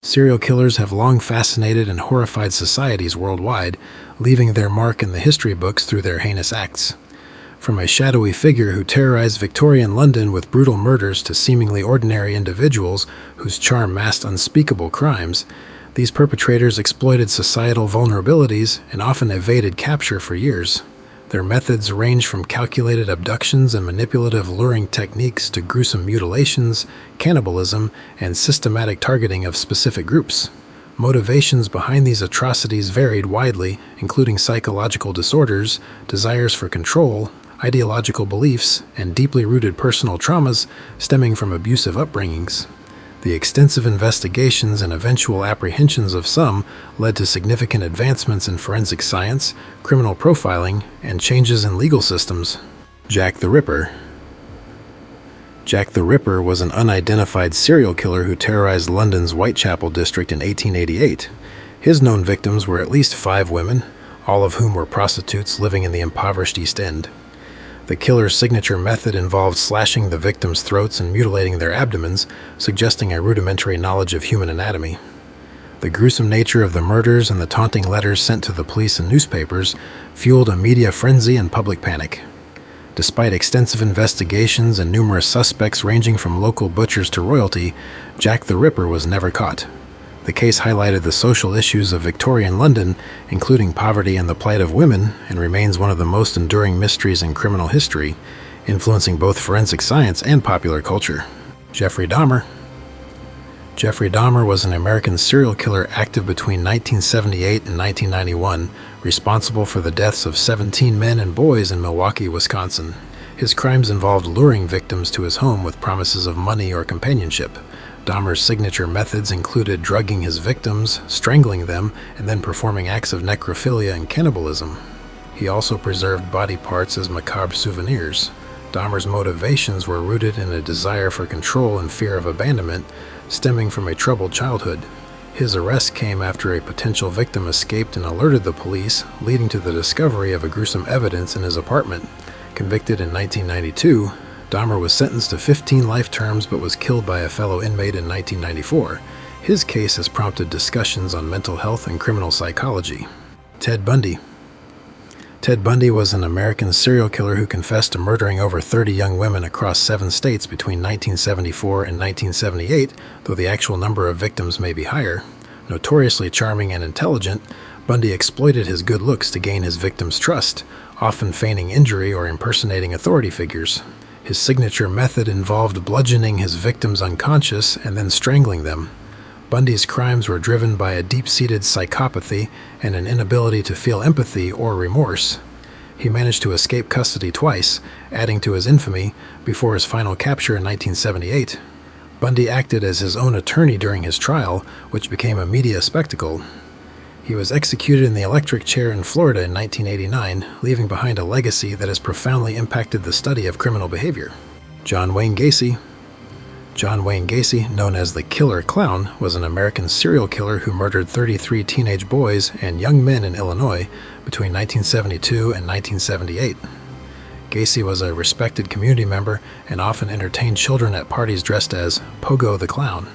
Serial killers have long fascinated and horrified societies worldwide, leaving their mark in the history books through their heinous acts. From a shadowy figure who terrorized Victorian London with brutal murders to seemingly ordinary individuals whose charm masked unspeakable crimes, these perpetrators exploited societal vulnerabilities and often evaded capture for years. Their methods range from calculated abductions and manipulative luring techniques to gruesome mutilations, cannibalism, and systematic targeting of specific groups. Motivations behind these atrocities varied widely, including psychological disorders, desires for control, ideological beliefs, and deeply rooted personal traumas stemming from abusive upbringings. The extensive investigations and eventual apprehensions of some led to significant advancements in forensic science, criminal profiling, and changes in legal systems. Jack the Ripper. Jack the Ripper was an unidentified serial killer who terrorized London's Whitechapel district in 1888. His known victims were at least 5 women, all of whom were prostitutes living in the impoverished East End. The killer's signature method involved slashing the victims' throats and mutilating their abdomens, suggesting a rudimentary knowledge of human anatomy. The gruesome nature of the murders and the taunting letters sent to the police and newspapers fueled a media frenzy and public panic. Despite extensive investigations and numerous suspects ranging from local butchers to royalty, Jack the Ripper was never caught. The case highlighted the social issues of Victorian London, including poverty and the plight of women, and remains one of the most enduring mysteries in criminal history, influencing both forensic science and popular culture. Jeffrey Dahmer. Jeffrey Dahmer was an American serial killer active between 1978 and 1991, responsible for the deaths of 17 men and boys in Milwaukee, Wisconsin. His crimes involved luring victims to his home with promises of money or companionship. Dahmer's signature methods included drugging his victims, strangling them, and then performing acts of necrophilia and cannibalism. He also preserved body parts as macabre souvenirs. Dahmer's motivations were rooted in a desire for control and fear of abandonment, stemming from a troubled childhood. His arrest came after a potential victim escaped and alerted the police, leading to the discovery of a gruesome evidence in his apartment. Convicted in 1992, Dahmer was sentenced to 15 life terms but was killed by a fellow inmate in 1994. His case has prompted discussions on mental health and criminal psychology. Ted Bundy. Ted Bundy was an American serial killer who confessed to murdering over 30 young women across 7 states between 1974 and 1978, though the actual number of victims may be higher. Notoriously charming and intelligent, Bundy exploited his good looks to gain his victims' trust, often feigning injury or impersonating authority figures. His signature method involved bludgeoning his victims unconscious and then strangling them. Bundy's crimes were driven by a deep-seated psychopathy and an inability to feel empathy or remorse. He managed to escape custody twice, adding to his infamy, before his final capture in 1978. Bundy acted as his own attorney during his trial, which became a media spectacle. He was executed in the electric chair in Florida in 1989, leaving behind a legacy that has profoundly impacted the study of criminal behavior. John Wayne Gacy. John Wayne Gacy, known as the Killer Clown, was an American serial killer who murdered 33 teenage boys and young men in Illinois between 1972 and 1978. Gacy was a respected community member and often entertained children at parties dressed as Pogo the Clown.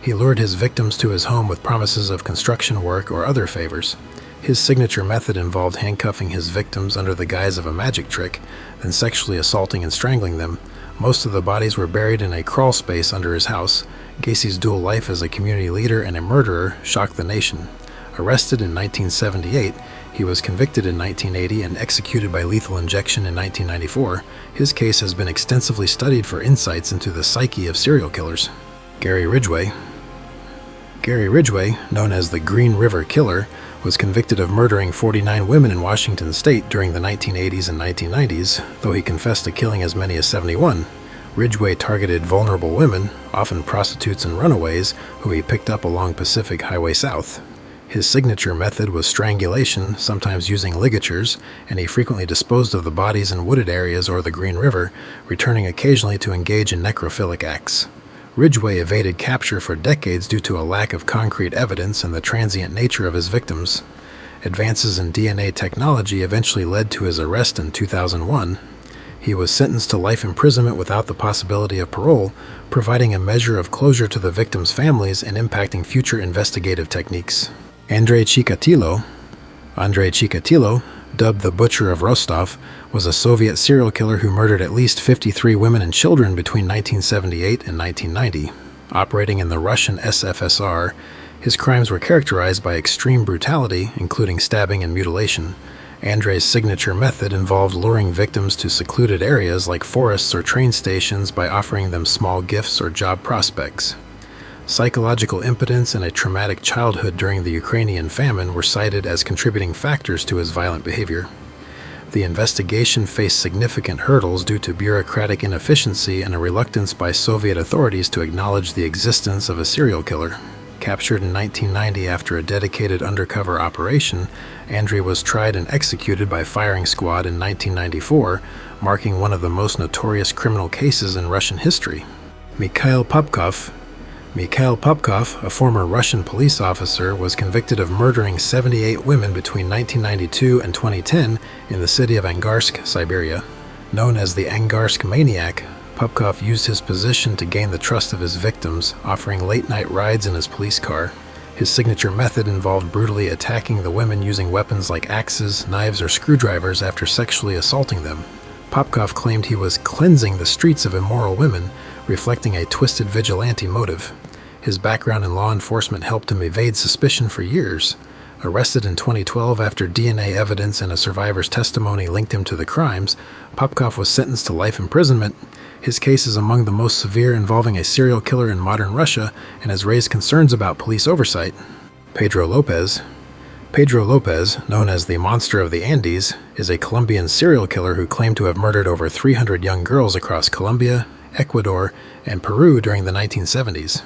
He lured his victims to his home with promises of construction work or other favors. His signature method involved handcuffing his victims under the guise of a magic trick, then sexually assaulting and strangling them. Most of the bodies were buried in a crawl space under his house. Gacy's dual life as a community leader and a murderer shocked the nation. Arrested in 1978, he was convicted in 1980 and executed by lethal injection in 1994. His case has been extensively studied for insights into the psyche of serial killers. Gary Ridgway. Gary Ridgway, known as the Green River Killer, was convicted of murdering 49 women in Washington state during the 1980s and 1990s, though he confessed to killing as many as 71. Ridgway targeted vulnerable women, often prostitutes and runaways, who he picked up along Pacific Highway South. His signature method was strangulation, sometimes using ligatures, and he frequently disposed of the bodies in wooded areas or the Green River, returning occasionally to engage in necrophilic acts. Ridgway evaded capture for decades due to a lack of concrete evidence and the transient nature of his victims. Advances in DNA technology eventually led to his arrest in 2001. He He was sentenced to life imprisonment without the possibility of parole, providing a measure of closure to the victims' families and impacting future investigative techniques. Andrei Chikatilo, dubbed the Butcher of Rostov, was a Soviet serial killer who murdered at least 53 women and children between 1978 and 1990. Operating in the Russian SFSR, his crimes were characterized by extreme brutality, including stabbing and mutilation. Andrei's signature method involved luring victims to secluded areas like forests or train stations by offering them small gifts or job prospects. Psychological impotence and a traumatic childhood during the Ukrainian famine were cited as contributing factors to his violent behavior. The investigation faced significant hurdles due to bureaucratic inefficiency and a reluctance by Soviet authorities to acknowledge the existence of a serial killer. Captured in 1990 after a dedicated undercover operation, Andrei was tried and executed by firing squad in 1994, marking one of the most notorious criminal cases in Russian history. Mikhail Popkov, a former Russian police officer, was convicted of murdering 78 women between 1992 and 2010 in the city of Angarsk, Siberia. Known as the Angarsk Maniac, Popkov used his position to gain the trust of his victims, offering late-night rides in his police car. His signature method involved brutally attacking the women using weapons like axes, knives, or screwdrivers after sexually assaulting them. Popkov claimed he was cleansing the streets of immoral women, reflecting a twisted vigilante motive. His background in law enforcement helped him evade suspicion for years. Arrested in 2012 after DNA evidence and a survivor's testimony linked him to the crimes, Popkov was sentenced to life imprisonment. His case is among the most severe involving a serial killer in modern Russia and has raised concerns about police oversight. Pedro Lopez, known as the Monster of the Andes, is a Colombian serial killer who claimed to have murdered over 300 young girls across Colombia, Ecuador, and Peru during the 1970s.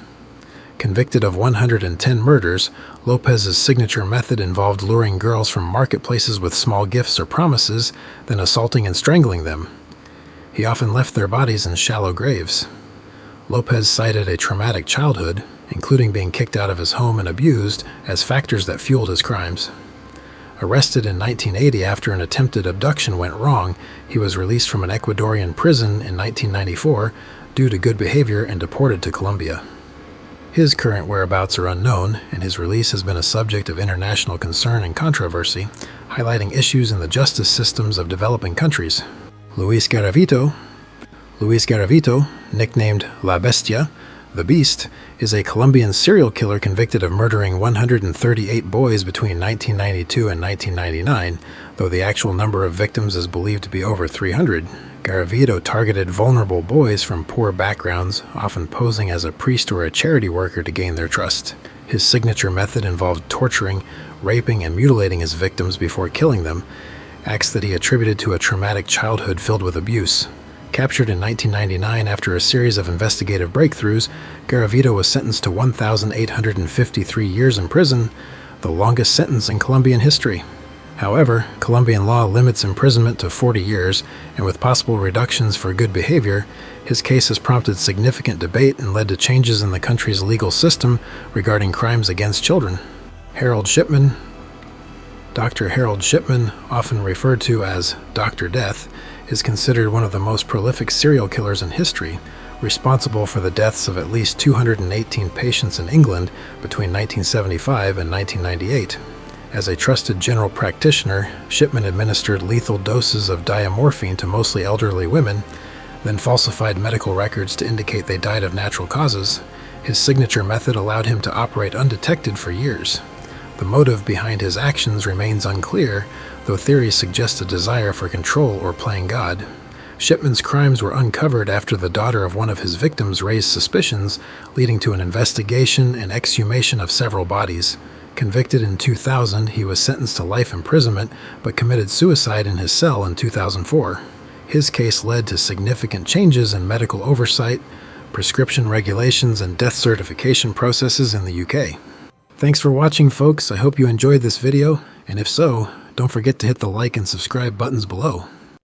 Convicted of 110 murders, Lopez's signature method involved luring girls from marketplaces with small gifts or promises, then assaulting and strangling them. He often left their bodies in shallow graves. Lopez cited a traumatic childhood, including being kicked out of his home and abused, as factors that fueled his crimes. Arrested in 1980 after an attempted abduction went wrong, he was released from an Ecuadorian prison in 1994 due to good behavior and deported to Colombia. His current whereabouts are unknown, and his release has been a subject of international concern and controversy, highlighting issues in the justice systems of developing countries. Luis Garavito, nicknamed La Bestia, the Beast, is a Colombian serial killer convicted of murdering 138 boys between 1992 and 1999, though the actual number of victims is believed to be over 300. Garavito targeted vulnerable boys from poor backgrounds, often posing as a priest or a charity worker to gain their trust. His signature method involved torturing, raping, and mutilating his victims before killing them, acts that he attributed to a traumatic childhood filled with abuse. Captured in 1999 after a series of investigative breakthroughs, Garavito was sentenced to 1,853 years in prison, the longest sentence in Colombian history. However, Colombian law limits imprisonment to 40 years, and with possible reductions for good behavior, his case has prompted significant debate and led to changes in the country's legal system regarding crimes against children. Dr. Harold Shipman, often referred to as Dr. Death, is considered one of the most prolific serial killers in history, responsible for the deaths of at least 218 patients in England between 1975 and 1998. As a trusted general practitioner, Shipman administered lethal doses of diamorphine to mostly elderly women, then falsified medical records to indicate they died of natural causes. His signature method allowed him to operate undetected for years. The motive behind his actions remains unclear, though theories suggest a desire for control or playing God. Shipman's crimes were uncovered after the daughter of one of his victims raised suspicions, leading to an investigation and exhumation of several bodies. Convicted in 2000, he was sentenced to life imprisonment, but committed suicide in his cell in 2004. His case led to significant changes in medical oversight, prescription regulations, and death certification processes in the UK. Thanks for watching, folks. I hope you enjoyed this video, and if so, don't forget to hit the like and subscribe buttons below.